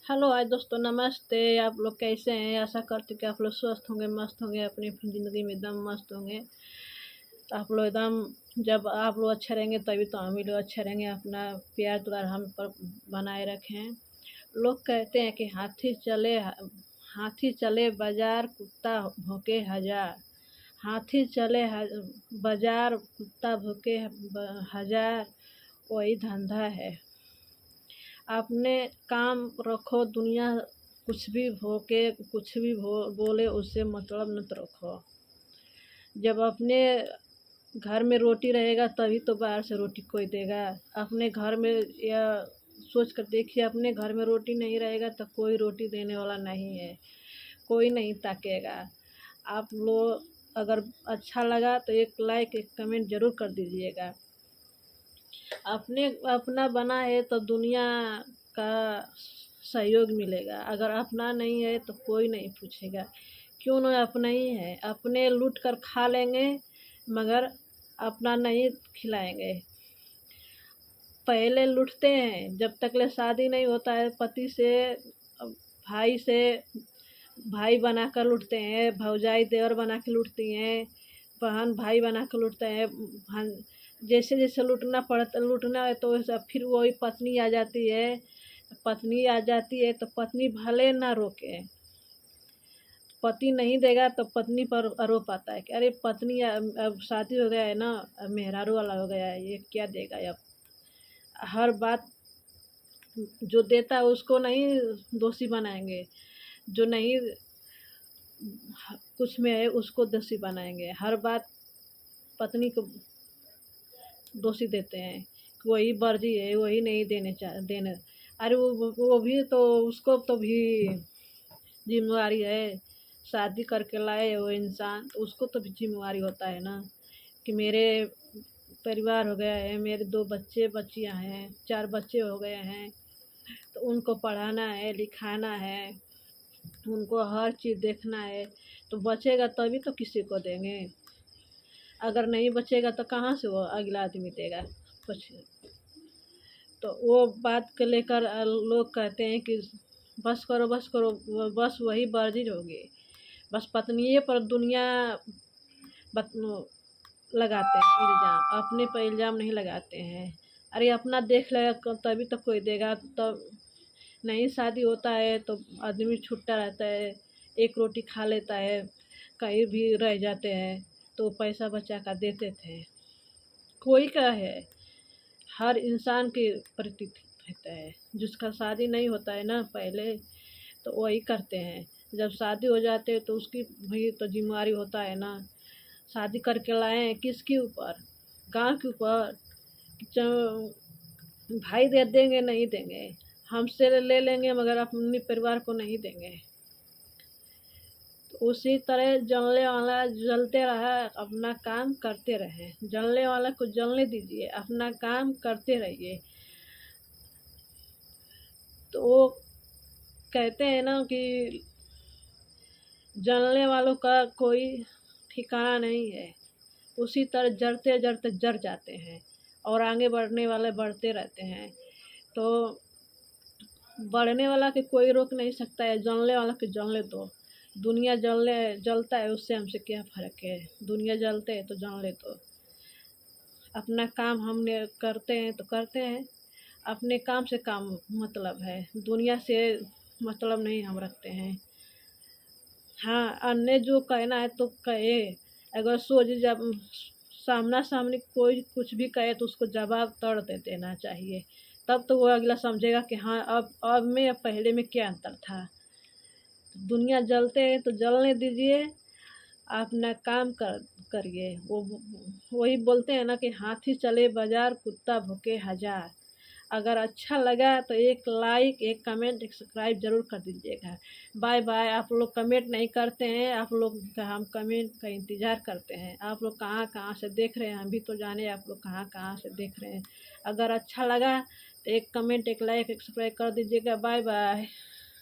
Hello hi दोस्तों, नमस्ते। आप लोग कैसे हैं? आशा करती हूँ कि आप लोग स्वस्थ होंगे, मस्त होंगे, अपनी-अपनी ज़िंदगी में एकदम मस्त होंगे। तो आप लोग एकदम जब आप लोग अच्छे रहेंगे तभी तो हम भी लोग अच्छे रहेंगे। अपना प्यार दुलार हम पर बनाए रखें। लोग कहते हैं कि हाथी चले बाज़ार, कुत्ता भौंके हज़ार। हाथी चले बाज़ार, कुत्ता भौंके हज़ार, वही धंधा है। अपने काम रखो, दुनिया कुछ भी भोंके, कुछ भी बोले, उससे मतलब मत रखो। जब अपने घर में रोटी रहेगा तभी तो बाहर से रोटी कोई देगा। अपने घर में या सोच कर देखिए, अपने घर में रोटी नहीं रहेगा तो कोई रोटी देने वाला नहीं है, कोई नहीं ताकेगा। आप लोग अगर अच्छा लगा तो एक लाइक, एक कमेंट ज़रूर कर दीजिएगा। अपने अपना बना है तो दुनिया का सहयोग मिलेगा, अगर अपना नहीं है तो कोई नहीं पूछेगा। क्यों ना अपना ही है, अपने लूट कर खा लेंगे मगर अपना नहीं खिलाएँगे। पहले लूटते हैं, जब तक ले शादी नहीं होता है पति से, भाई से भाई बनाकर लूटते हैं, भौजाई देवर बना के लूटती हैं, बहन भाई बना के लूटते हैं। जैसे-जैसे लूटना है तो वैसा फिर वही पत्नी आ जाती है तो पत्नी भले ना रोके, पति नहीं देगा तो पत्नी पर आरोप आता है कि अरे पत्नी अब शादी हो गया है ना, अब मेहरारू वाला हो गया है, ये क्या देगा अब। हर बात जो देता है उसको नहीं दोषी बनाएँगे, जो नहीं कुछ में है उसको दोषी बनाएँगे। हर बात पत्नी को दोषी देते हैं कि वही वर्जी है, वही नहीं देने। अरे वो भी तो, उसको तो भी ज़िम्मेवारी है, शादी करके लाए वो इंसान, तो उसको तो भी ज़िम्मेवारी होता है ना कि मेरे परिवार हो गया है, मेरे 2 बच्चे-बच्चियाँ हैं, 4 बच्चे हो गए हैं, तो उनको पढ़ाना है, लिखाना है, उनको हर चीज़ देखना है। तो बचेगा तभी तो किसी को देंगे, अगर नहीं बचेगा तो कहाँ से वो अगला आदमी देगा कुछ। तो वो बात को लेकर लोग कहते हैं कि बस करो, बस करो, बस वही वर्जित होगी। बस पत्निये पर दुनिया बत लगाते हैं इल्ज़ाम, अपने पर इल्ज़ाम नहीं लगाते हैं। अरे अपना देख लेगा तभी तो कोई देगा। तब नहीं शादी होता है तो आदमी छुट्टा रहता है, एक रोटी खा लेता है, कहीं भी रह जाते हैं तो पैसा बचा कर देते थे। कोई का है, हर इंसान के प्रति रहता है। जिसका शादी नहीं होता है ना पहले, तो वही करते हैं। जब शादी हो जाते है तो उसकी भी तो ज़िम्मेवारी होता है ना। शादी करके लाए हैं किसके ऊपर? गाँव के ऊपर। च भाई दे देंगे, नहीं देंगे। हमसे ले लेंगे मगर अपने परिवार को नहीं देंगे। तो उसी तरह जलने वाला जलते रहा, अपना काम करते रहे। जलने वाला को जलने दीजिए, अपना काम करते रहिए। तो वो कहते हैं ना कि जलने वालों का कोई ठिकाना नहीं है। उसी तरह जलते-जलते जल जाते हैं और आगे बढ़ने वाले बढ़ते रहते हैं। तो बढ़ने वाला के कोई रोक नहीं सकता है, जलने वाला के जलने दो। दुनिया जलता है उससे हमसे क्या फ़र्क है? दुनिया जलते है तो जलने दो। अपना काम हमने करते हैं तो करते हैं, अपने काम से काम मतलब है, दुनिया से मतलब नहीं हम रखते हैं। हाँ, अन्य जो कहना है तो कहे, अगर जब सामना-सामनी कोई कुछ भी कहे तो उसको जवाब तोड़ दे देना चाहिए। तब तो वो अगला समझेगा कि हाँ, अब में या पहले में क्या अंतर था। दुनिया जलते हैं तो जलने दीजिए, अपना काम करिए। वही बोलते हैं ना कि हाथी चले बाज़ार, कुत्ता भौंके हज़ार। अगर अच्छा लगा तो एक लाइक, एक कमेंट, एक सब्सक्राइब ज़रूर कर दीजिएगा। बाय-बाय। आप लोग कमेंट नहीं करते हैं, आप लोग का हम कमेंट का इंतज़ार करते हैं। आप लोग कहाँ-कहाँ से देख रहे हैं, हम भी तो जाने आप लोग कहाँ-कहाँ से देख रहे हैं। अगर अच्छा लगा तो एक कमेंट, एक लाइक, एक सब्सक्राइब कर दीजिएगा। बाय-बाय।